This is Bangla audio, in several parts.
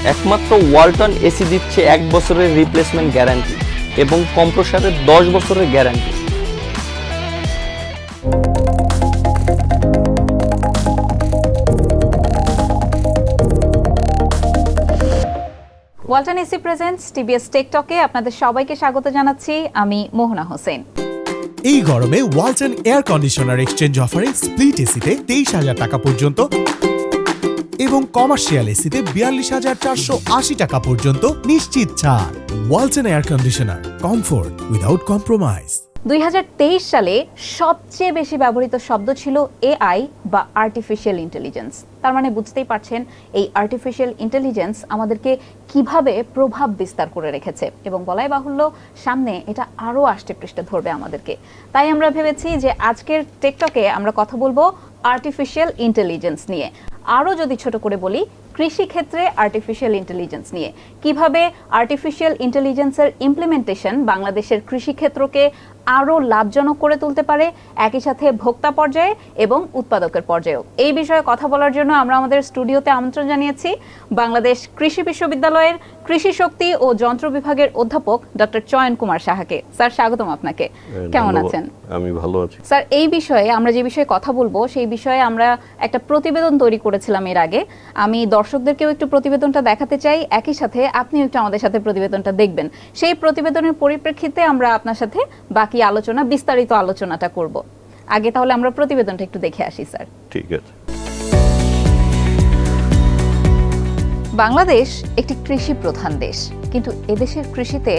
একমাত্র ওয়ালটন এসি দিচ্ছে 1 বছরের রিপ্লেসমেন্ট গ্যারান্টি এবং কম্প্রেসরের 10 বছরের guarantee. Walton AC presents TBS টেকটকে আপনাদের সবাইকে স্বাগত জানাচ্ছি। আমি মোহনা হোসেন। এই গরমে ওয়ালটন এয়ার কন্ডিশনার এক্সচেঞ্জ অফারে স্প্লিট এসিতে 23,000 টাকা পর্যন্ত এবং কমার্শিয়াল এসিতে 42,480 টাকা পর্যন্ত নিশ্চিত ছাড়। Walton air conditioner, comfort without compromise. 2023 সালে সবচেয়ে বেশি ব্যবহৃত শব্দ ছিল এআই বা আর্টিফিশিয়াল ইন্টেলিজেন্স। তার মানে বুঝতেই পারছেন এই আর্টিফিশিয়াল ইন্টেলিজেন্স আমাদেরকে কিভাবে প্রভাব বিস্তার করে রেখেছে এবং বলাই বাহুল্য সামনে এটা আরও আষ্টে পৃষ্ঠে ধরবে আমাদেরকে। তাই আমরা ভেবেছি যে আজকের টেকটকে আমরা কথা বলবো আর্টিফিশিয়াল ইন্টেলিজেন্স নিয়ে। আরও যদি ছোট করে বলি, কৃষিক্ষেত্রে আর্টিফিশিয়াল ইন্টেলিজেন্স নিয়ে কিভাবে আর্টিফিশিয়াল ইন্টেলিজেন্সের ইমপ্লিমেন্টেশন বাংলাদেশের কৃষিক্ষেত্রকে আরও লাভজনক করে তুলতে পারে, একই সাথে ভোক্তা পর্যায়ে এবং উৎপাদকের পর্যায়েও। এই বিষয়ে কথা বলার জন্য আমরা আমাদের স্টুডিওতে আমন্ত্রণ জানিয়েছি বাংলাদেশ কৃষি বিশ্ববিদ্যালয়ের কৃষি শক্তি ও যন্ত্র বিভাগের অধ্যাপক ডক্টর চয়ন কুমার সাহাকে। স্যার, স্বাগতম আপনাকে। কেমন আছেন? আমি ভালো আছি স্যার। এই বিষয়ে আমরা যে বিষয়ে কথা বলবো সেই বিষয়ে আমরা একটা প্রতিবেদন তৈরি করেছিলাম এর আগে। আমি দর্শকদেরকেও একটু প্রতিবেদনটা দেখাতে চাই, একই সাথে আপনিও একটু আমাদের সাথে প্রতিবেদনটা দেখবেন। সেই প্রতিবেদনের পরিপ্রেক্ষিতে আমরা আপনার সাথে বাকি আলোচনা, বিস্তারিত আলোচনাটা করব। আগে তাহলে আমরা প্রতিবেদনটা একটু দেখে আসি স্যার। ঠিক আছে। বাংলাদেশ একটি কৃষি প্রধান দেশ, কিন্তু এদেশের কৃষিতে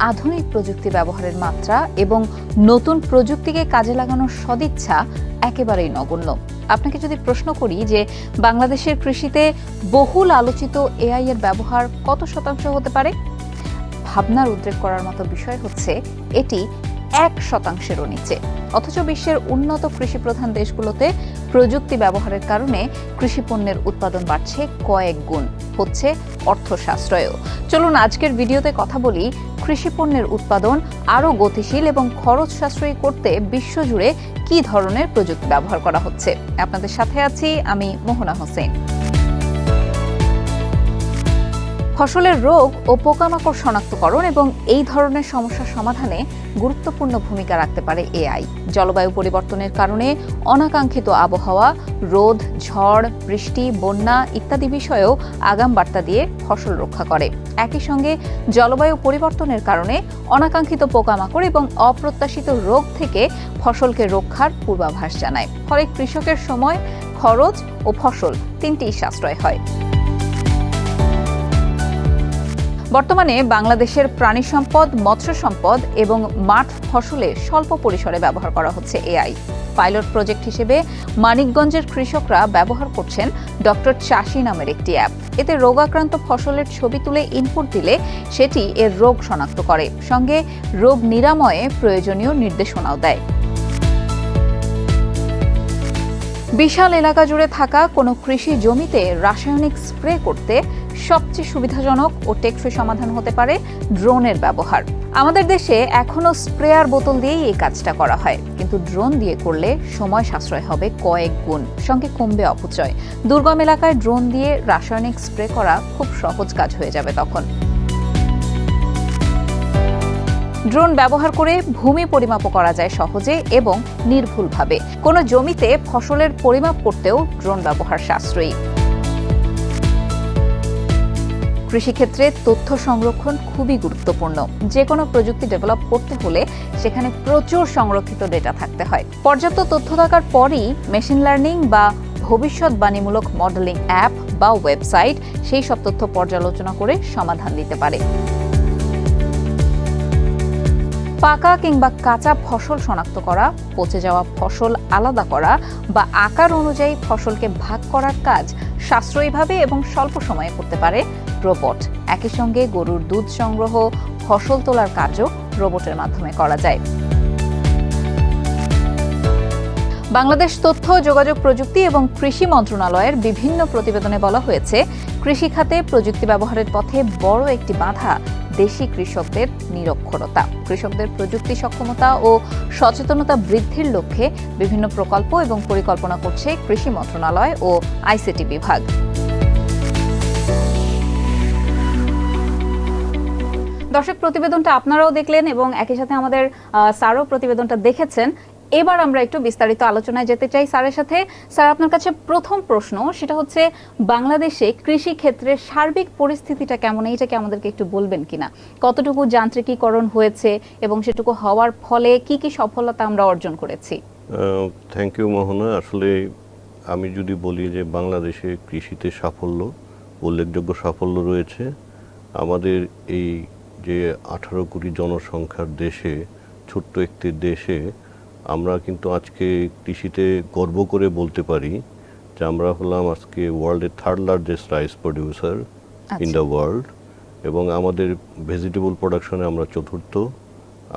আধুনিক প্রযুক্তি ব্যবহারের মাত্রা এবং নতুন প্রযুক্তিকে কাজে লাগানোর সদিচ্ছা একেবারেই নগণ্য। আপনাকে যদি প্রশ্ন করি যে বাংলাদেশের কৃষিতে বহুল আলোচিত এআই এর ব্যবহার কত শতাংশ হতে পারে, ভাবনার উদ্রেক করার মতো বিষয় হচ্ছে এটি 1%-এরও নিচে। অথচ বিশ্বের উন্নত কৃষি প্রধান দেশগুলোতে প্রযুক্তি ব্যবহারের কারণে কৃষি পণ্যের উৎপাদন বাড়ছে কয়েক গুণ, হচ্ছে অর্থ সাশ্রয়ও। চলুন আজকের ভিডিওতে কথা বলি কৃষি পণ্যের উৎপাদন আরও গতিশীল এবং খরচ সাশ্রয়ী করতে বিশ্বজুড়ে কী ধরনের প্রযুক্তি ব্যবহার করা হচ্ছে। আপনাদের সাথে আছি আমি মোহনা হোসেন। ফসলের রোগ ও পোকামাকড় শনাক্তকরণ এবং এই ধরনের সমস্যার সমাধানে গুরুত্বপূর্ণ ভূমিকা রাখতে পারে এআই। জলবায়ু পরিবর্তনের কারণে অনাকাঙ্ক্ষিত আবহাওয়া, রোদ, ঝড়, বৃষ্টি, বন্যা ইত্যাদি বিষয়েও আগাম বার্তা দিয়ে ফসল রক্ষা করে। একই সঙ্গে জলবায়ু পরিবর্তনের কারণে অনাকাঙ্ক্ষিত পোকামাকড় এবং অপ্রত্যাশিত রোগ থেকে ফসলকে রক্ষার পূর্বাভাস জানায়। ফলে কৃষকের সময়, খরচ ও ফসল তিনটিই সাশ্রয় হয়। বর্তমানে বাংলাদেশের প্রাণী সম্পদ, মৎস্য সম্পদ এবং মাঠ ফসলে স্বল্প পরিসরে ব্যবহার করা হচ্ছে এআই। পাইলট প্রজেক্ট হিসেবে মানিকগঞ্জের কৃষকরা ব্যবহার করছেন ডক্টর চাষি নামের একটি অ্যাপ। এতে রোগাক্রান্ত ফসলের ছবি তুলে ইনপুট দিলে সেটি এর রোগ শনাক্ত করে, সঙ্গে রোগ নিরাময়ে প্রয়োজনীয় নির্দেশনাও দেয়। বিশাল এলাকা জুড়ে থাকা কোনো কৃষি জমিতে রাসায়নিক স্প্রে করতে সবচেয়ে সুবিধাজনক ও টেকসই সমাধান হতে পারে ড্রোনের ব্যবহার। আমাদের দেশে এখনো স্প্রেয়ার বোতল দিয়েই এই কাজটা করা হয়, কিন্তু ড্রোন দিয়ে করলে সময় সাশ্রয় হবে কয়েক গুণ, সঙ্গে কমবে অপচয়। দুর্গম এলাকায় ড্রোন দিয়ে রাসায়নিক স্প্রে করা খুব সহজ কাজ হয়ে যাবে তখন। ড্রোন ব্যবহার করে ভূমি পরিমাপও করা যায় সহজে এবং নির্ভুলভাবে। কোনো জমিতে ফসলের পরিমাপ করতেও ড্রোন ব্যবহার সাশ্রয়ী। কৃষিক্ষেত্রে তথ্য সংরক্ষণ খুবই গুরুত্বপূর্ণ। যে কোনো প্রযুক্তি ডেভেলপ করতে হলে সেখানে প্রচুর সংরক্ষিত ডেটা থাকতে হয়। পর্যাপ্ত তথ্য থাকার পরই মেশিন লার্নিং বা ভবিষ্যৎবাণীমূলক মডেলিং অ্যাপ বা ওয়েবসাইট সেই সব তথ্য পর্যালোচনা করে সমাধান দিতে পারে। পাকা কিংবা কাঁচা ফসল শনাক্ত করা, পচে যাওয়া ফসল আলাদা করা বা আকার অনুযায়ী ফসলকে ভাগ করার কাজ সাশ্রয়ীভাবে এবং স্বল্প সময়ে করতে পারে রোবট। একই সঙ্গে গরুর দুধ সংগ্রহ, ফসল তোলার কাজও রোবটের মাধ্যমে করা যায়। বাংলাদেশ তথ্য যোগাযোগ প্রযুক্তি এবং কৃষি মন্ত্রণালয়ের বিভিন্ন প্রতিবেদনে বলা হয়েছে, কৃষি খাতে প্রযুক্তি ব্যবহারের পথে বড় একটি বাধা দেশি কৃষকদের নিরক্ষরতা। কৃষকদের প্রযুক্তি সক্ষমতা ও সচেতনতা বৃদ্ধির লক্ষ্যে বিভিন্ন প্রকল্প এবং পরিকল্পনা করছে কৃষি মন্ত্রণালয় ও আইসিটি বিভাগ। দর্শক, প্রতিবেদনটা আপনারাও দেখলেন এবং একই সাথে আমাদের স্যারও প্রতিবেদনটা দেখেছেন। এবার আমরা একটু বিস্তারিত আলোচনায় যেতে চাই স্যারের সাথে। স্যার, আপনার কাছে প্রথম প্রশ্ন সেটা হচ্ছে, বাংলাদেশে কৃষি ক্ষেত্রের সার্বিক পরিস্থিতিটা কেমন, এইটাকে আমাদেরকে একটু বলবেন কিনা? কতটুকু যান্ত্রিকীকরণ হয়েছে এবং সেটুকু হওয়ার ফলে কি কি সফলতা আমরা অর্জন করেছি? থ্যাংক ইউ মোহনা। আসলে আমি যদি বলি যে বাংলাদেশে কৃষিতে সাফল্য, উল্লেখযোগ্য সাফল্য রয়েছে। আমাদের এই যে 18 কোটি জনসংখ্যার দেশে, ছোট্ট একটি দেশে আমরা কিন্তু আজকে কৃষিতে গর্ব করে বলতে পারি যে আমরা হলাম আজকে ওয়ার্ল্ডের 3rd largest rice producer in the world, এবং আমাদের ভেজিটেবল প্রোডাকশনে আমরা 4র্থ।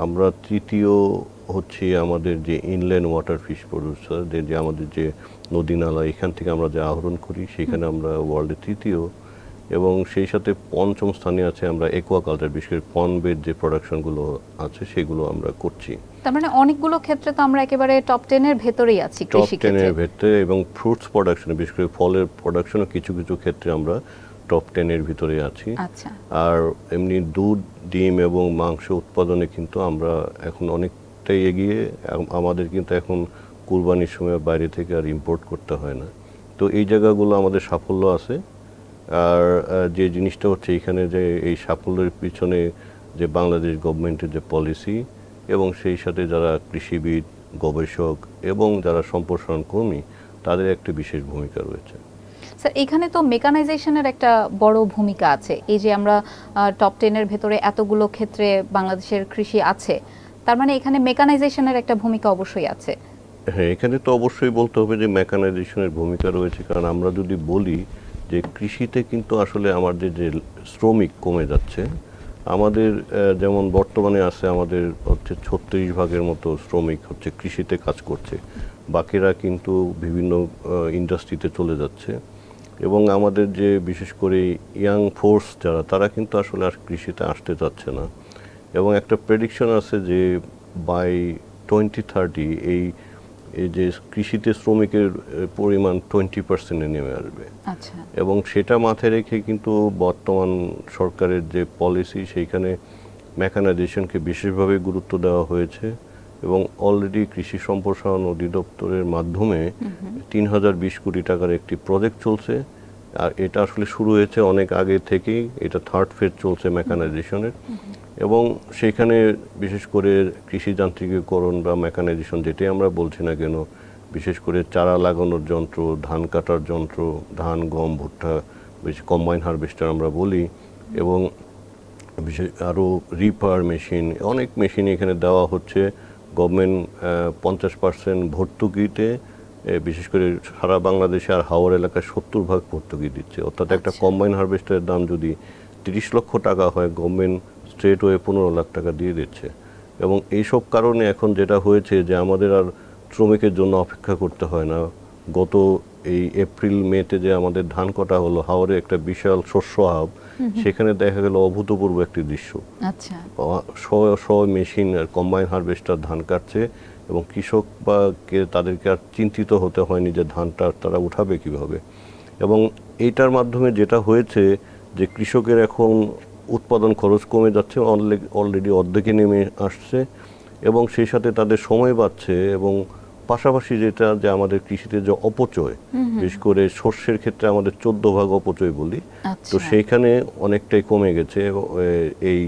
আমরা 3য় হচ্ছে আমাদের যে ইনল্যান্ড ওয়াটার ফিশ প্রডিউসার, যে আমাদের যে নদী নালা এখান থেকে আমরা যে আহরণ করি সেখানে আমরা ওয়ার্ল্ডে 3য়, এবং সেই সাথে 5ম স্থানে আছে আমরা একুয়াকালচার, বিশেষ করে পন্ড-বেড যে প্রোডাকশনগুলো আছে সেগুলো আমরা করছি। তার মানে অনেকগুলো ক্ষেত্রে তো আমরা একেবারে টপ 10 এর ভেতরেই আছি কৃষি ক্ষেত্রে। টপ 10 এর ভেতরে, এবং ফ্রুটস প্রোডাকশনে বিশেষ করে ফলের প্রোডাকশনও কিছু কিছু ক্ষেত্রে আমরা টপ 10 এর ভিতরে আছি। আচ্ছা। আর এমনি দুধ, ডিম এবং মাংস উৎপাদনে কিন্তু আমরা এখন অনেকটাই এগিয়ে। আমাদের কিন্তু এখন কুরবানির সময় বাইরে থেকে আর ইম্পোর্ট করতে হয় না। তো এই জায়গাগুলো আমাদের সাফল্য আছে। আর যে জিনিসটা হচ্ছে এখানে যে এই সাফল্যের পিছনে যে বাংলাদেশ গভর্নমেন্টের যে পলিসি এবং সেই সাথে যারা কৃষিবিদ, গবেষক এবং যারা সম্প্রসারণ কর্মী, তাদের একটা বিশেষ ভূমিকা রয়েছে। স্যার, এখানে তো মেকানাইজেশনের একটা বড় ভূমিকা আছে। এই যে আমরা টপ 10 এর ভেতরে এতগুলো ক্ষেত্রে বাংলাদেশের কৃষি আছে, তার মানে এখানে মেকানাইজেশনের একটা ভূমিকা অবশ্যই আছে। হ্যাঁ, এখানে তো অবশ্যই বলতে হবে যে মেকানাইজেশনের ভূমিকা রয়েছে, কারণ আমরা যদি বলি যে কৃষিতে কিন্তু আসলে আমাদের যে শ্রমিক কমে যাচ্ছে। আমাদের যেমন বর্তমানে আছে আমাদের হচ্ছে 36% মতো শ্রমিক হচ্ছে কৃষিতে কাজ করছে, বাকিরা কিন্তু বিভিন্ন ইন্ডাস্ট্রিতে চলে যাচ্ছে। এবং আমাদের যে বিশেষ করে ইয়াং ফোর্স যারা, তারা কিন্তু আসলে আর কৃষিতে আসতে চাচ্ছে না। এবং একটা প্রেডিকশন আছে যে বাই 2030 এই যে কৃষিতে শ্রমিকের পরিমাণ 20% নেমে আসবে। আচ্ছা। এবং সেটা মাথায় রেখে কিন্তু বর্তমান সরকারের যে পলিসি, সেইখানে মেকানাইজেশনকে বিশেষভাবে গুরুত্ব দেওয়া হয়েছে। এবং অলরেডি কৃষি সম্প্রসারণ অধিদপ্তরের মাধ্যমে 3020 কোটি টাকার একটি প্রজেক্ট চলছে। আর এটা আসলে শুরু হয়েছে অনেক আগে থেকেই, এটা 3rd ফেজ চলছে মেকানাইজেশনের। এবং সেইখানে বিশেষ করে কৃষি যান্ত্রিকীকরণ বা মেকানাইজেশন যেটাই আমরা বলছি না কেন, বিশেষ করে চারা লাগানোর যন্ত্র, ধান কাটার যন্ত্র, ধান, গম, ভুট্টা, বেশি কম্বাইন হারভেস্টার আমরা বলি, এবং বিশেষ আরও রিপার মেশিন, অনেক মেশিন এখানে দেওয়া হচ্ছে। গভর্নমেন্ট 50% ভর্তুকিতে, বিশেষ করে সারা বাংলাদেশে আর হাওড় এলাকায় 70% ভর্তুকি দিচ্ছে। অর্থাৎ একটা কম্বাইন হারভেস্টারের দাম যদি 30 লক্ষ টাকা হয়, গভর্নমেন্ট স্ট্রেট ওয়ে 15 লাখ টাকা দিয়ে দিচ্ছে। এবং এইসব কারণে এখন যেটা হয়েছে যে আমাদের আর শ্রমিকের জন্য অপেক্ষা করতে হয় না। গত এই এপ্রিল মেতে যে আমাদের ধান কাটা হলো, হাওড়ে একটা বিশাল শস্য হাব, সেখানে দেখা গেল অভূতপূর্ব একটি দৃশ্য। আচ্ছা। শো মেশিন আর কম্বাইন হারভেস্টার ধান কাটছে, এবং কৃষক বা তাদেরকে আর চিন্তিত হতে হয়নি যে ধানটা তারা উঠাবে কিভাবে। এবং এইটার মাধ্যমে যেটা হয়েছে যে কৃষকের এখন উৎপাদন খরচ কমে যাচ্ছে, অলরেডি অর্ধেকে নেমে আসছে, এবং সেই সাথে তাদের সময় বাঁচছে। এবং পাশাপাশি যেটা যে আমাদের কৃষিতে যে অপচয়, বিশেষ করে শস্যের ক্ষেত্রে আমাদের 14% অপচয় বলি, তো সেইখানে অনেকটাই কমে গেছে এই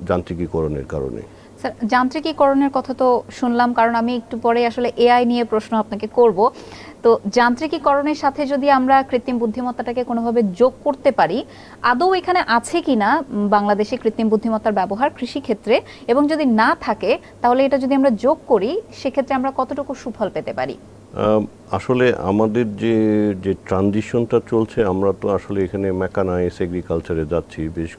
যান্ত্রিকীকরণের কারণে। স্যার, যান্ত্রিকীকরণের কথা তো শুনলাম, কারণ আমি একটু পরে আসলে এআই নিয়ে প্রশ্ন আপনাকে করব। তো যান্ত্রিকীকরণের সাথে যদি আমরা কৃত্রিম বুদ্ধিমত্তাটাকে কোনোভাবে যোগ করতে পারি, আদৌ এখানে আছে কিনা বাংলাদেশে কৃত্রিম বুদ্ধিমত্তার ব্যবহার কৃষি ক্ষেত্রে, এবং যদি না থাকে তাহলে এটা যদি আমরা যোগ করি সেক্ষেত্রে আমরা কতটুকু সুফল পেতে পারি? আসলে আমাদের যে ট্রানজিশনটা চলছে, আমরা তো আসলে এখানে মেকানাইজ এগ্রিকালচারে যাচ্ছি। বিশেষ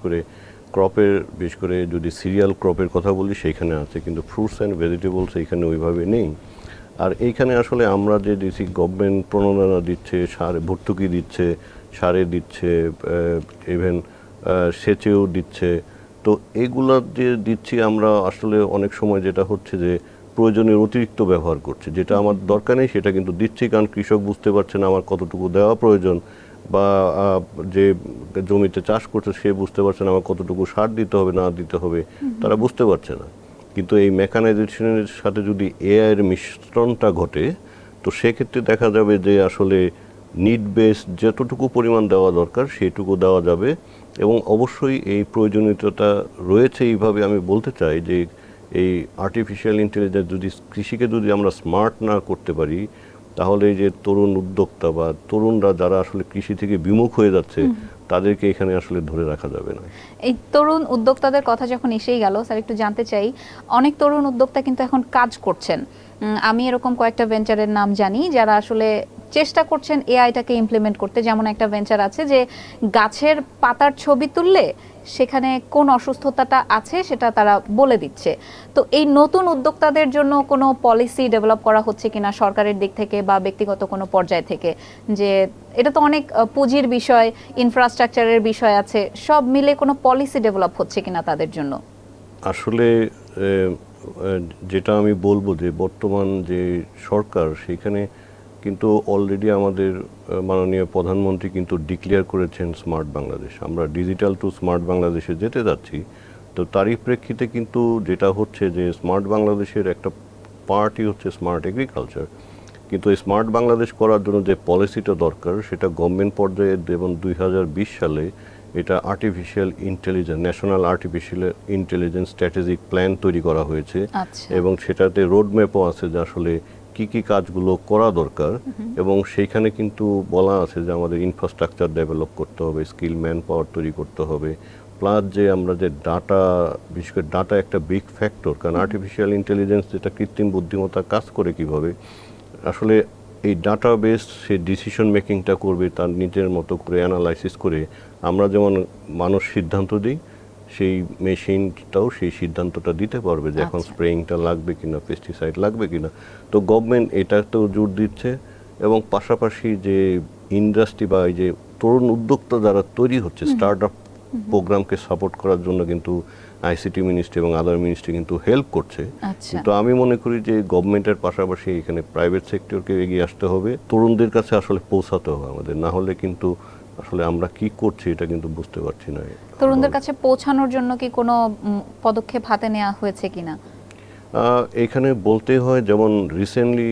করে যদি সিরিয়াল ক্রপের কথা বলি সেইখানে আছে, কিন্তু ফ্রুটস অ্যান্ড ভেজিটেবলস এইখানে ওইভাবে নেই। আর এইখানে আসলে আমরা যে দিচ্ছি, গভর্নমেন্ট প্রণোদনা দিচ্ছে, ভর্তুকি দিচ্ছে, সারে দিচ্ছে, ইভেন সেচেও দিচ্ছে। তো এইগুলো যে দিচ্ছি আমরা আসলে অনেক সময় যেটা হচ্ছে যে প্রয়োজনের অতিরিক্ত ব্যবহার করছে, যেটা আমার দরকার নেই সেটা কিন্তু দিচ্ছি, কারণ কৃষক বুঝতে পারছে না আমার কতটুকু দেওয়া প্রয়োজন, বা যে জমিতে চাষ করছে সে বুঝতে পারছে না আমার কতটুকু সার দিতে হবে না দিতে হবে, তারা বুঝতে পারছে না। কিন্তু এই মেকানাইজেশনের সাথে যদি এআই এর মিশ্রণটা ঘটে, তো সেক্ষেত্রে দেখা যাবে যে আসলে নিড বেস যতটুকু পরিমাণ দেওয়া দরকার সেটুকু দেওয়া যাবে। এবং অবশ্যই এই প্রয়োজনীয়তা রয়েছে, এইভাবে আমি বলতে চাই যে এই আর্টিফিশিয়াল ইন্টেলিজেন্স যদি কৃষিকে যদি আমরা স্মার্ট না করতে পারি, তাহলে এই যে তরুণ উদ্যোক্তা বা তরুণরা যারা আসলে কৃষি থেকে বিমুখ হয়ে যাচ্ছে তাদেরকে এখানে আসলে ধরে রাখা যাবে না। এই তরুণ উদ্যোক্তাদের কথা যখন এসেই গেল, স্যার একটু জানতে চাই, অনেক তরুণ উদ্যোক্তা কিন্তু এখন কাজ করছেন। আমি এরকম কয়েকটা ভেঞ্চারের নাম জানি যারা আসলে চেষ্টা করছেন এআইটাকে ইমপ্লিমেন্ট করতে। যেমন একটা ভেঞ্চার আছে যে গাছের পাতার ছবি তুললে সেখানে কোন অসুস্থতাটা আছে সেটা তারা বলে দিচ্ছে। তো এই নতুন উদ্যোক্তাদের জন্য কোনো পলিসি ডেভেলপ করা হচ্ছে কিনা সরকারের দিক থেকে বা ব্যক্তিগত কোনো পর্যায় থেকে, যে এটা তো অনেক পুঁজির বিষয়, ইনফ্রাস্ট্রাকচারের বিষয় আছে, সব মিলে কোনো পলিসি ডেভেলপ হচ্ছে কিনা তাদের জন্য? আসলে যেটা আমি বলবো যে বর্তমান যে সরকার সেখানে কিন্তু অলরেডি আমাদের মাননীয় প্রধানমন্ত্রী কিন্তু ডিক্লেয়ার করেছেন স্মার্ট বাংলাদেশ। আমরা ডিজিটাল টু স্মার্ট বাংলাদেশে যেতে যাচ্ছি। তো তারই প্রেক্ষিতে কিন্তু যেটা হচ্ছে যে স্মার্ট বাংলাদেশের একটা পার্টই হচ্ছে স্মার্ট এগ্রিকালচার। কিন্তু এই স্মার্ট বাংলাদেশ করার জন্য যে পলিসিটা দরকার সেটা গভর্নমেন্ট পর্যায়ে, এবং 2020 সালে এটা artificial intelligence, national artificial intelligence strategic plan তৈরি করা হয়েছে। এবং সেটাতে রোডম্যাপও আছে যে আসলে কি কি কাজগুলো করা দরকার। এবং সেইখানে কিন্তু বলা আছে যে আমাদের ইনফ্রাস্ট্রাকচার ডেভেলপ করতে হবে, স্কিল ম্যান পাওয়ার তৈরি করতে হবে, প্লাস যে আমরা যে ডাটা, বিশেষ করে ডাটা একটা বিগ ফ্যাক্টর, কারণ আর্টিফিশিয়াল ইন্টেলিজেন্স যেটা কৃত্রিম বুদ্ধিমত্তা কাজ করে কিভাবে, আসলে এই ডাটা বেস সে ডিসিশন মেকিংটা করবে তার নিজের মতো করে অ্যানালাইসিস করে। আমরা যেমন মানুষ সিদ্ধান্ত দিই, সেই মেশিনটাও সেই সিদ্ধান্তটা দিতে পারবে যে এখন স্প্রেইংটা লাগবে কিনা, পেস্টিসাইড লাগবে কিনা। তো গভর্নমেন্ট এটাতেও জোর দিচ্ছে। এবং পাশাপাশি যে ইন্ডাস্ট্রি বা এই যে তরুণ উদ্যোক্তা যারা তৈরি হচ্ছে, স্টার্ট আপ প্রোগ্রামকে সাপোর্ট করার জন্য কিন্তু আইসিটি মিনিস্ট্রি এবং আদার মিনিস্ট্রি কিন্তু হেল্প করছে। কিন্তু আমি মনে করি যে গভর্নমেন্টের পাশাপাশি এখানে প্রাইভেট সেক্টরকে এগিয়ে আসতে হবে, তরুণদের কাছে আসলে পৌঁছাতে হবে আমাদের, না হলে কিন্তু আসলে আমরা কি করছি এটা কিন্তু বুঝতে পারছি না। তরুণদের কাছে পৌঁছানোর জন্য কি কোনো পদক্ষেপ হাতে নেওয়া হয়েছে কিনা? এখানে বলতে হয়, যেমন রিসেন্টলি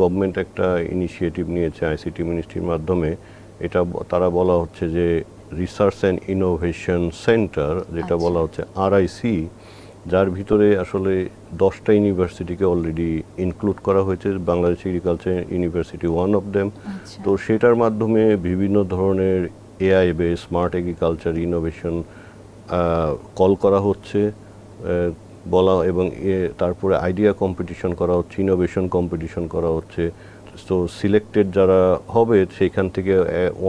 গভর্নমেন্ট একটা ইনিশিয়েটিভ নিয়েছে আইসিটি মিনিস্ট্রির মাধ্যমে। এটা তারা বলা হচ্ছে যে রিসার্চ অ্যান্ড ইনোভেশন সেন্টার, যেটা বলা হচ্ছে আরআইসি, যার ভিতরে আসলে 10টা ইউনিভার্সিটিকে অলরেডি ইনক্লুড করা হয়েছে। Bangladesh agriculture university one of them. তো সেটার মাধ্যমে বিভিন্ন ধরনের AI base smart agriculture innovation call করা হচ্ছে বলা, এবং তারপরে আইডিয়া কম্পিটিশন করা হচ্ছে, ইনোভেশন কম্পিটিশন করা হচ্ছে। তো সিলেক্টেড যারা হবে সেইখান থেকে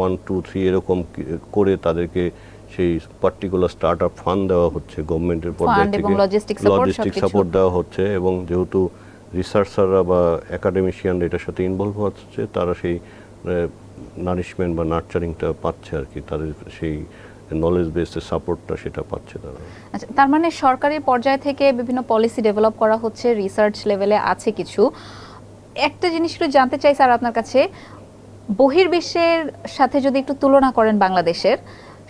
1, 2, 3 এরকম করে তাদেরকে সেই পার্টিকুলার স্টার্ট আপ ফান্ড দেওয়া হচ্ছে গভর্নমেন্টের পর্যায়ে থেকে, লজিস্টিক সাপোর্ট দেওয়া হচ্ছে। এবং যেহেতু রিসার্চাররা বা একাডেমিশিয়ানরা এটার সাথে ইনভলভ হচ্ছে, তারা সেই নারিশমেন্ট বা নার্চারিংটা পাচ্ছে আর কি, তাদের সেই নলেজ বেসড সাপোর্টটা সেটা পাচ্ছে তারা। আচ্ছা, তার মানে সরকারি পর্যায় থেকে বিভিন্ন পলিসি ডেভেলপ করা হচ্ছে, রিসার্চ লেভেলে আছে কিছু। একটা জিনিস একটু জানতে চাই স্যার আপনার কাছে, বহির্বিশ্বের সাথে যদি একটু তুলনা করেন বাংলাদেশের,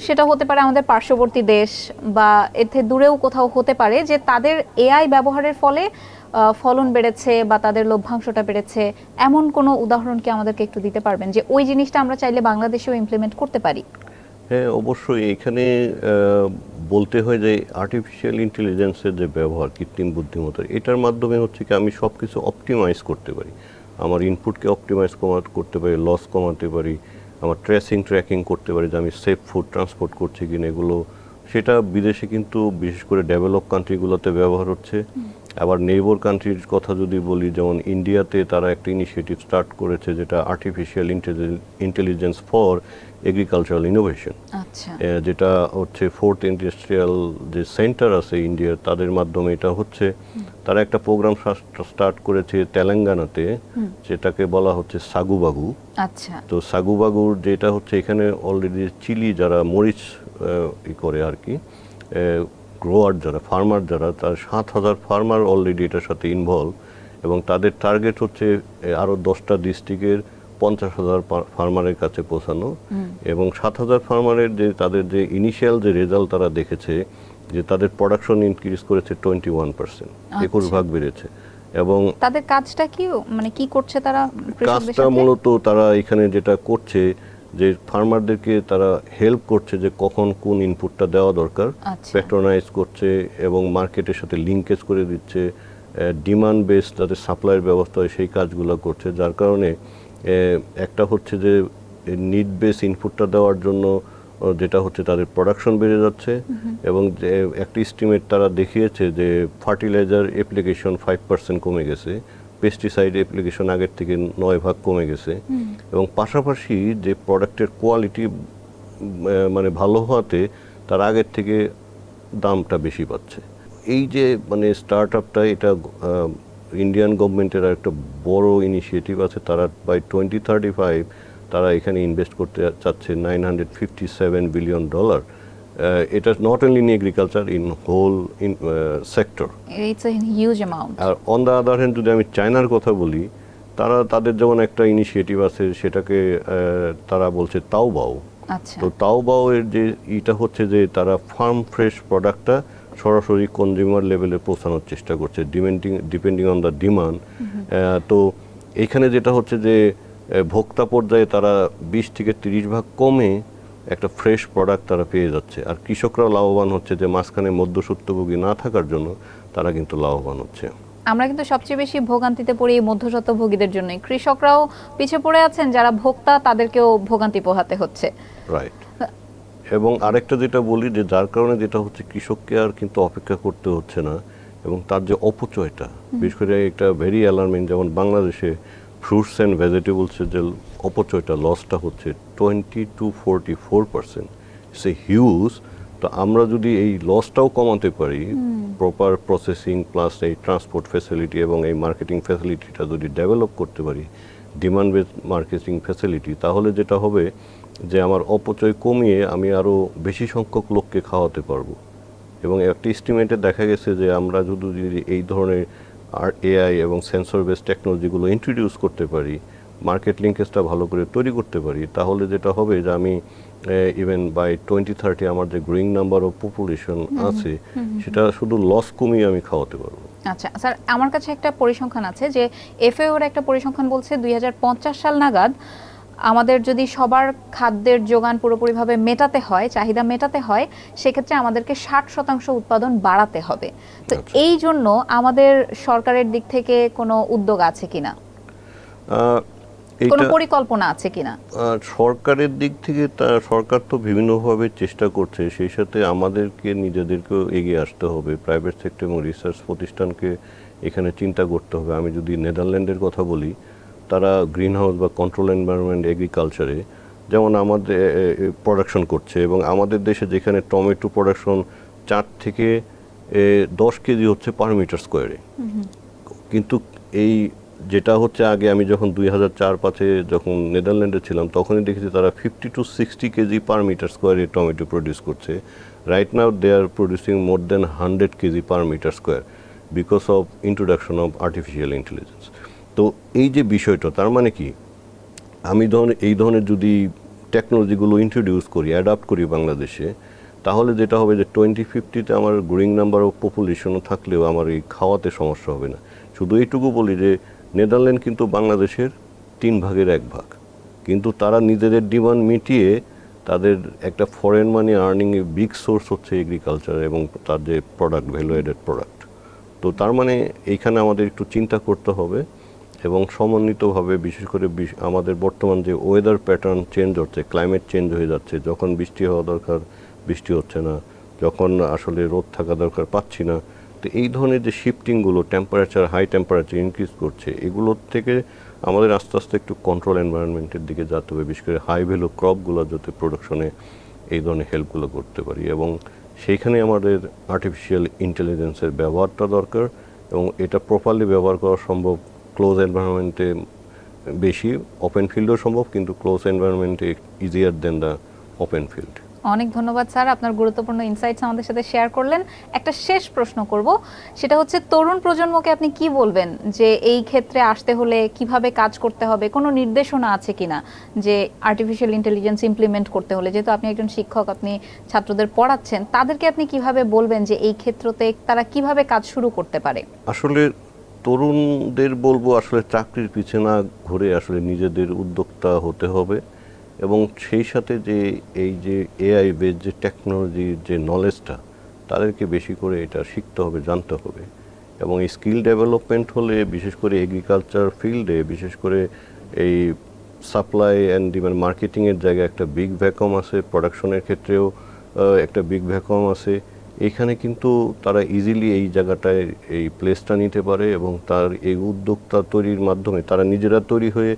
সেটা হতে পারে আমাদের পার্শ্ববর্তী দেশ বা এতে দূরেও কোথাও হতে পারে, যে তাদের এআই ব্যবহারের ফলে ফলন বেড়েছে বা তাদের লভ্যাংশটা বেড়েছে, এমন কোনো উদাহরণ কি আমাদেরকে একটু দিতে পারবেন যে ওই জিনিসটা আমরা চাইলে বাংলাদেশেও ইমপ্লিমেন্ট করতে পারি? হ্যাঁ, অবশ্যই। এখানে বলতে হয় যে আর্টিফিশিয়াল ইন্টেলিজেন্সের যে ব্যবহার, কৃত্রিম বুদ্ধিমত্তা, এটার মাধ্যমে হচ্ছে কি আমি সব কিছু অপটিমাইজ করতে পারি। আমার ইনপুটকে অপটিমাইজ করতে পারি, লস কমাতে পারি, আমার ট্র্যাকিং করতে পারি যে আমি সেফ ফুড ট্রান্সপোর্ট করছি কিনা এগুলো। সেটা বিদেশে কিন্তু বিশেষ করে ডেভেলপ কান্ট্রিগুলোতে ব্যবহার হচ্ছে। আবার নেইবার কান্ট্রির কথা যদি বলি, যেমন ইন্ডিয়াতে তারা একটা ইনিশিয়েটিভ স্টার্ট করেছে যেটা artificial intelligence for agricultural innovation, যেটা হচ্ছে 4th ইন্ডাস্ট্রিয়াল যে সেন্টার আছে ইন্ডিয়ার, তাদের মাধ্যমে এটা হচ্ছে। তারা একটা প্রোগ্রাম স্টার্ট করেছে তেলেঙ্গানাতে, যেটাকে বলা হচ্ছে সাগুবাগু। তো সাগুবাগুর যেটা হচ্ছে, এখানে অলরেডি চিলি যারা মরিচ করে আর কি, গ্রোয়ার যারা, ফার্মার যারা, তার 7,000 ফার্মার অলরেডি এটার সাথে ইনভলভ। এবং তাদের টার্গেট হচ্ছে আরও 10টা ডিস্ট্রিক্টের 50,000 ফার্মারের কাছে পৌঁছানো, এবং 7,000 ফার্মারের যে তাদের যে ইনিশিয়াল যে রেজাল্ট তারা দেখেছে যে তাদের প্রোডাকশন ইনক্রিজ করেছে 21%, 21% বেড়েছে। এবং তাদের কাজটা কি, মানে কি করছে তারা কৃষকদের কাজটা সাথে? মূলত তারা এখানে যেটা করছে যে ফার্মারদেরকে তারা হেল্প করছে যে কখন কোন ইনপুটটা দেওয়া দরকার, আচ্ছা। প্যাট্রোনাইজ করছে এবং মার্কেটের সাথে লিঙ্কেজ করে দিচ্ছে, ডিমান্ড বেসড যাতে সাপ্লাইয়ের ব্যবস্থা হয় সেই কাজগুলো করছে। যার কারণে একটা হচ্ছে যে নিড বেস ইনপুটটা দেওয়ার জন্য যেটা হচ্ছে তাদের প্রোডাকশন বেড়ে যাচ্ছে, এবং যে একটা এস্টিমেট তারা দেখিয়েছে যে ফার্টিলাইজার অ্যাপ্লিকেশন 5% কমে গেছে, পেস্টিসাইড অ্যাপ্লিকেশন আগের থেকে 9% কমে গেছে, এবং পাশাপাশি যে প্রোডাক্টের কোয়ালিটি মানে ভালো হওয়াতে তার আগের থেকে দামটা বেশি পাচ্ছে। এই যে মানে স্টার্ট আপটা, এটা ইন্ডিয়ান গভর্নমেন্টের একটা বড় ইনিশিয়েটিভ আছে। তারা বাই 2035 তারা এখানে ইনভেস্ট করতে চাচ্ছে $957 বিলিয়ন। এটা not only in agriculture, in whole in sector. It's a huge amount. আর অন দ্য আদার হ্যান্ড যদি আমি চায়নার কথা বলি, তাদের যেমন একটা ইনিশিয়েটিভ আছে, সেটাকে তারা বলছে তাওবাও। আচ্ছা। তো তাওবাও এর যে এটা হচ্ছে যে তারা ফার্ম ফ্রেশ প্রোডাক্টটা সরাসরি কনজিউমার লেভেলে পৌঁছানোর চেষ্টা করছে, ডিপেন্ডিং অন দ্য ডিমান্ড। তো এইখানে যেটা হচ্ছে যে ভোক্তা পর্যায়ে তারা 20 থেকে 30% কমে একটা ফ্রেশ প্রোডাক্ট তারা পেয়ে যাচ্ছে, আর কৃষকরাও লাভবান হচ্ছে যে মাঝখানে মধ্যস্বত্বভোগী না থাকার জন্য তারা কিন্তু লাভবান হচ্ছে। আমরা কিন্তু সবচেয়ে বেশি ভোগান্তিতে পড়ি এই মধ্যস্বত্বভোগীদের জন্যই। কৃষকরাও পিছিয়ে পড়ে আছেন, যারা ভোক্তা তাদেরকেও ভোগান্তি পোহাতে হচ্ছে। রাইট। এবং আরেকটা যেটা বলি যে যার কারণে যেটা হচ্ছে কৃষককে আর কিন্তু অপেক্ষা করতে হচ্ছে না, এবং তার যে অপচয়টা, বিশেষ করে একটা ভেরি অ্যালার্মিং, যেমন বাংলাদেশে ফ্রুটস অ্যান্ড ভেজিটেবলসের যে অপচয়টা, লসটা হচ্ছে 20 to 44%। It's a huge. তো আমরা যদি এই লসটাও কমাতে পারি, প্রপার প্রসেসিং প্লাস এই ট্রান্সপোর্ট ফ্যাসিলিটি এবং এই মার্কেটিং ফ্যাসিলিটিটা যদি ডেভেলপ করতে পারি, ডিমান্ড বেসড মার্কেটিং ফ্যাসিলিটি, তাহলে যেটা হবে যে আমার অপচয় কমিয়ে আমি আরও বেশি সংখ্যক লোককে খাওয়াতে পারবো। এবং একটা এস্টিমেটে দেখা গেছে যে আমরা যদি এই ধরনের এআই এবং সেন্সর বেসড টেকনোলজিগুলো ইন্ট্রোডিউস করতে পারি, মার্কেট লিঙ্কেজটা ভালো করে তৈরি করতে পারি, তাহলে যেটা হবে যে আমি ইভেন বাই 2030 আমার যে গ্রোয়িং নাম্বার অফ পপুলেশন আছে, সেটা শুধু লস কমিয়ে আমি খাওয়াতে পারবো। আচ্ছা স্যার, আমার কাছে একটা পরিসংখ্যান আছে যে এফএওর একটা পরিসংখ্যান বলছে 2050 সাল নাগাদ আমাদের যদি সবার খাদ্যের যোগান পুরোপুরিভাবে মেটাতে হয়, চাহিদা মেটাতে হয়, সেক্ষেত্রে আমাদেরকে 60% উৎপাদন বাড়াতে হবে। তো এই জন্য আমাদের সরকারের দিক থেকে কোনো উদ্যোগ আছে কিনা, কোনো পরিকল্পনা আছে কিনা? সরকারের দিক থেকে সরকার তো বিভিন্নভাবে চেষ্টা করছে, সেই সাথে আমাদেরকে নিজেদেরকেও এগিয়ে আসতে হবে। প্রাইভেট সেক্টর এবং রিসার্চ প্রতিষ্ঠানকে এখানে চিন্তা করতে হবে। আমি যদি নেদারল্যান্ডের কথা বলি, তারা গ্রিন হাউস বা কন্ট্রোল এনভায়রনমেন্ট এগ্রিকালচারে যেমন আমাদের প্রোডাকশন করছে, এবং আমাদের দেশে যেখানে টমেটো প্রোডাকশন 4 থেকে 10 কেজি হচ্ছে পার মিটার স্কোয়ারে, কিন্তু এই যেটা হচ্ছে আগে আমি যখন 2004-05 যখন নেদারল্যান্ডে ছিলাম, তখনই দেখেছি তারা 50 to 60 কেজি পার মিটার স্কোয়ারে টমেটো প্রডিউস করছে। Right now they are producing more than 100 kg per metre square because of introduction of artificial intelligence. তো এই যে বিষয়টা, তার মানে কি, আমি এই ধরনের যদি টেকনোলজিগুলো ইন্ট্রোডিউস করি, অ্যাডাপ্ট করি বাংলাদেশে, তাহলে যেটা হবে যে 2050-তে আমার গ্রোয়িং নাম্বার অফ পপুলেশনও থাকলেও আমার এই খাওয়াতে সমস্যা হবে না। শুধু এইটুকু বলি যে নেদারল্যান্ড কিন্তু বাংলাদেশের 3 ভাগের 1 ভাগ, কিন্তু তারা নিজেদের ডিমান্ড মিটিয়ে তাদের একটা foreign money earning a big source হচ্ছে এগ্রিকালচার এবং তার যে প্রোডাক্ট, ভ্যালু এডেড প্রোডাক্ট। তো তার মানে এইখানে আমাদের একটু চিন্তা করতে হবে এবং সমন্বিতভাবে, বিশেষ করে আমাদের বর্তমান যে ওয়েদার প্যাটার্ন চেঞ্জ হচ্ছে, ক্লাইমেট চেঞ্জ হয়ে যাচ্ছে, যখন বৃষ্টি হওয়া দরকার বৃষ্টি হচ্ছে না, যখন আসলে রোদ থাকা দরকার পাচ্ছি না। তো এই ধরনের যে শিফটিংগুলো, টেম্পারেচার, হাই টেম্পারেচার ইনক্রিজ করছে, এগুলোর থেকে আমাদের আস্তে আস্তে একটু কন্ট্রোল এনভায়রনমেন্টের দিকে যেতে হবে, বিশেষ করে হাই ভ্যালু ক্রপগুলো যাতে প্রোডাকশনে এই ধরনের হেল্পগুলো করতে পারি। এবং সেইখানে আমাদের আর্টিফিশিয়াল ইন্টেলিজেন্সের ব্যবহারটা দরকার, এবং এটা প্রপারলি ব্যবহার করা সম্ভব ক্লোজ এনভায়রনমেন্টে বেশি, ওপেন ফিল্ডও সম্ভব, কিন্তু ক্লোজ এনভায়রনমেন্টে easier than the open field. অনেক ধন্যবাদ স্যার, আপনার গুরুত্বপূর্ণ ইনসাইটস আমাদের সাথে শেয়ার করলেন। একটা শেষ প্রশ্ন করব, সেটা হচ্ছে তরুণ প্রজন্মকে আপনি কি বলবেন যে এই ক্ষেত্রে আসতে হলে কিভাবে কাজ করতে হবে, কোনো নির্দেশনা আছে কিনা যে আর্টিফিশিয়াল ইন্টেলিজেন্স ইমপ্লিমেন্ট করতে হলে, যেহেতু আপনি একজন শিক্ষক, আপনি ছাত্রদের পড়াচ্ছেন, তাদেরকে আপনি কিভাবে বলবেন যে এই ক্ষেত্রতে তারা কিভাবে কাজ শুরু করতে পারে? আসলে তরুণদের বলবো আসলে চাকরির পিছনে না ঘুরে আসলে নিজেদের উদ্যোক্তা হতে হবে, এবং সেই সাথে যে এই যে এআই বেস যে টেকনোলজির যে নলেজটা তাদেরকে বেশি করে এটা শিখতে হবে, জানতে হবে। এবং এই স্কিল ডেভেলপমেন্ট হলে বিশেষ করে এগ্রিকালচার ফিল্ডে, বিশেষ করে এই সাপ্লাই অ্যান্ড ডিমান্ড মার্কেটিংয়ের জায়গায় একটা বিগ ভ্যাকুয়াম আছে, প্রোডাকশনের ক্ষেত্রেও একটা বিগ ভ্যাকুয়াম আছে। এখানে কিন্তু তারা ইজিলি এই জায়গাটায় এই প্লেসটা নিতে পারে, এবং তার এই উদ্যোক্তা তৈরির মাধ্যমে তারা নিজেরা তৈরি হয়ে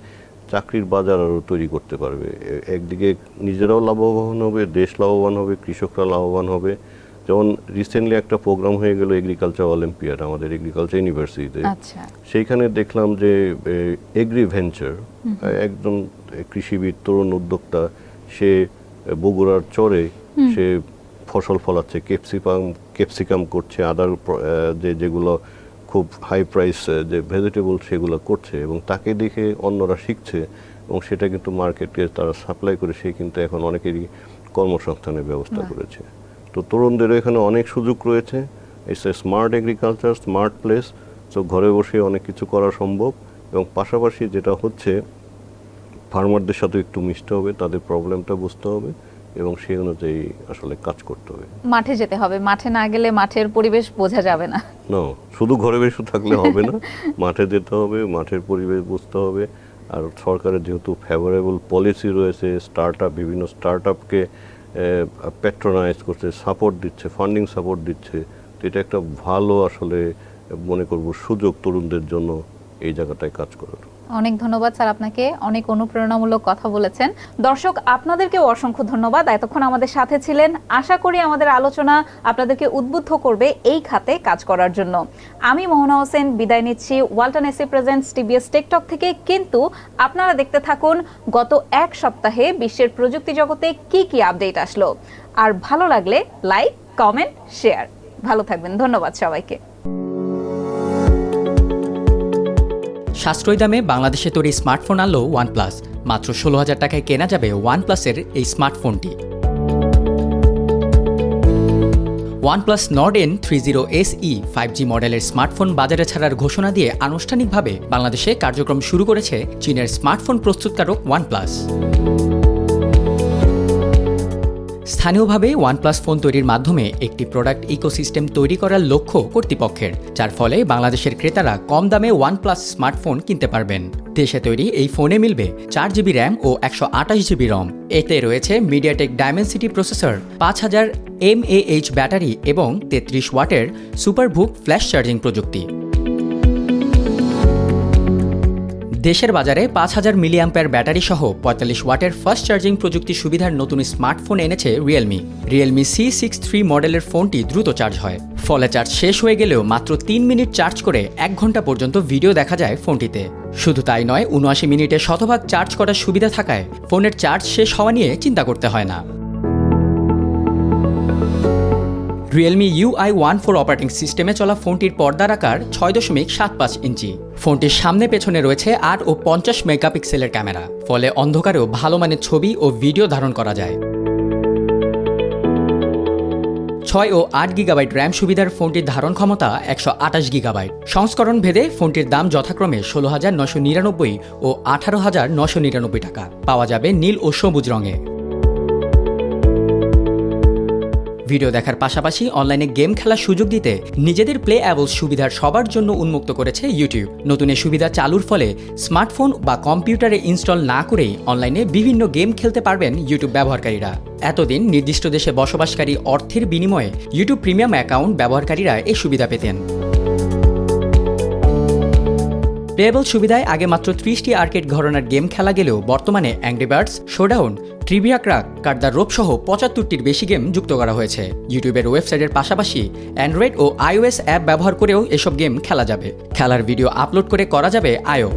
চাকরির বাজার আরও তৈরি করতে পারবে। একদিকে নিজেরাও লাভবান হবে, দেশ লাভবান হবে, কৃষকরা লাভবান হবে। যেমন রিসেন্টলি একটা প্রোগ্রাম হয়ে গেল এগ্রিকালচার অলিম্পিয়াড আমাদের এগ্রিকালচার ইউনিভার্সিটিতে। সেইখানে দেখলাম যে এগ্রি ভেঞ্চার, একজন কৃষিবিদ তরুণ উদ্যোক্তা, সে বগুড়ার চরে সে ফসল ফলাচ্ছে, ক্যাপসিকাম করছে, আদার যেগুলো খুব হাই প্রাইস যে ভেজিটেবল সেগুলো করছে, এবং তাকে দেখে অন্যরা শিখছে, এবং সেটা কিন্তু মার্কেটে তারা সাপ্লাই করে সে কিন্তু এখন অনেকেরই কর্মসংস্থানের ব্যবস্থা করেছে। তো তরুণদেরও এখানে অনেক সুযোগ রয়েছে। It's a smart agriculture, smart place. তো ঘরে বসে অনেক কিছু করা সম্ভব, এবং পাশাপাশি যেটা হচ্ছে ফার্মারদের সাথে একটু মিশতে হবে, তাদের প্রবলেমটা বুঝতে হবে, এবং সেই অনুযায়ী আসলে কাজ করতে হবে। মাঠে যেতে হবে, মাঠে না গেলে মাঠের পরিবেশ বোঝা যাবে না। না, শুধু ঘরে বসে থাকলে হবে না, মাঠে যেতে হবে, মাঠের পরিবেশ বুঝতে হবে। আর সরকারের যেহেতু ফেভারেবল পলিসি রয়েছে, বিভিন্ন স্টার্ট আপকে প্যাট্রোনাইজ করছে, সাপোর্ট দিচ্ছে, ফান্ডিং সাপোর্ট দিচ্ছে, তো এটা একটা ভালো আসলে মনে করব সুযোগ তরুণদের জন্য এই জায়গাটায় কাজ করার। অনেক ধন্যবাদ স্যার, আপনাকে অনেক অনুপ্রেরণামূলক কথা বলেছেন। দর্শক, আপনাদেরকেও অসংখ্য ধন্যবাদ, এতক্ষণ আমাদের সাথে ছিলেন। আশা করি আমাদের আলোচনা আপনাদেরকে উদ্বুদ্ধ করবে এই খাতে কাজ করার জন্য। আমি মোহনা হোসেন বিদায় নিচ্ছি Walton AC presents TBS tech talk থেকে। কিন্তু আপনারা দেখতে থাকুন গত এক সপ্তাহে বিশ্বের প্রযুক্তি জগতে কি কি আপডেট আসলো। আর ভালো লাগলে লাইক, কমেন্ট, শেয়ার। ভালো থাকবেন, ধন্যবাদ সবাইকে। সাশ্রয়ী দামে বাংলাদেশে তৈরি স্মার্টফোন আনলো ওয়ানপ্লাস। মাত্র 16,000 টাকায় কেনা যাবে ওয়ানপ্লাসের এই স্মার্টফোনটি। OnePlus Nord N30 SE 5G মডেলের স্মার্টফোন বাজারে ছাড়ার ঘোষণা দিয়ে আনুষ্ঠানিকভাবে বাংলাদেশে কার্যক্রম শুরু করেছে চীনের স্মার্টফোন প্রস্তুতকারক OnePlus। স্থানীয়ভাবে OnePlus ফোন তৈরির মাধ্যমে একটি প্রোডাক্ট ইকোসিস্টেম তৈরি করার লক্ষ্য কর্তৃপক্ষের, যার ফলে বাংলাদেশের ক্রেতারা কম দামে OnePlus স্মার্টফোন কিনতে পারবেন। দেশে তৈরি এই ফোনে মিলবে 4GB র্যাম ও 128GB রম। এতে রয়েছে MediaTek Dimensity processor, 5000 mAh battery এবং 33 ওয়াটের সুপারবুক ফ্ল্যাশ চার্জিং প্রযুক্তি। দেশের বাজারে 5000 মিলিঅ্যাম্পিয়ার ব্যাটারি সহ 45 ওয়াটের ফাস্ট চার্জিং প্রযুক্তি সুবিধার নতুন স্মার্টফোন এনেছে রিয়েলমি C63 মডেলের ফোনটি দ্রুত চার্জ হয়, ফলে চার্জ শেষ হয়ে গেলেও মাত্র 3 মিনিট চার্জ করে 1 ঘন্টা পর্যন্ত ভিডিও দেখা যায় ফোনটিতে। শুধু তাই নয়, 79 মিনিটে শতভাগ চার্জ করার সুবিধা থাকায় ফোনের চার্জ শেষ হওয়া নিয়ে চিন্তা করতে হয় না। রিয়েলমি UI 14 অপারেটিং সিস্টেমে চলা ফোনটির পর্দার আকার 6.75 ইঞ্চি। ফোনটির সামনে পেছনে রয়েছে 8 ও 50 মেগাপিক্সেলের ক্যামেরা, ফলে অন্ধকারেও ভালো মানের ছবি ও ভিডিও ধারণ করা যায়। 6 ও 8 GB র্যাম সুবিধার ফোনটির ধারণ ক্ষমতা 128 GB। সংস্করণ ভেদে ফোনটির দাম যথাক্রমে 16,999 ও 18,999 টাকা। পাওয়া যাবে নীল ও সবুজ রঙে। ভিডিও দেখার পাশাপাশি অনলাইনে গেম খেলার সুযোগ দিতে নিজেদের প্লে অ্যাবলস সুবিধার সবার জন্য উন্মুক্ত করেছে ইউটিউব। নতুন এই সুবিধা চালুর ফলে স্মার্টফোন বা কম্পিউটারে ইনস্টল না করেই অনলাইনে বিভিন্ন গেম খেলতে পারবেন ইউটিউব ব্যবহারকারীরা। এতদিন নির্দিষ্ট দেশে বসবাসকারী অর্থের বিনিময়ে ইউটিউব প্রিমিয়াম অ্যাকাউন্ট ব্যবহারকারীরা এই সুবিধা পেতেন। প্লেয়েবল সুবিধায় আগে মাত্র 30টি আর্কেড ঘরানার গেম খেলা গেলেও বর্তমানে Angry Birds, Showdown, Trivia Crack, Cut the Rope সহ 75টির বেশি গেম যুক্ত করা হয়েছে। ইউটিউবের ওয়েবসাইটের পাশাপাশি অ্যান্ড্রয়েড ও iOS অ্যাপ ব্যবহার করেও এসব গেম খেলা যাবে। খেলার ভিডিও আপলোড করে করা যাবে আয়ও।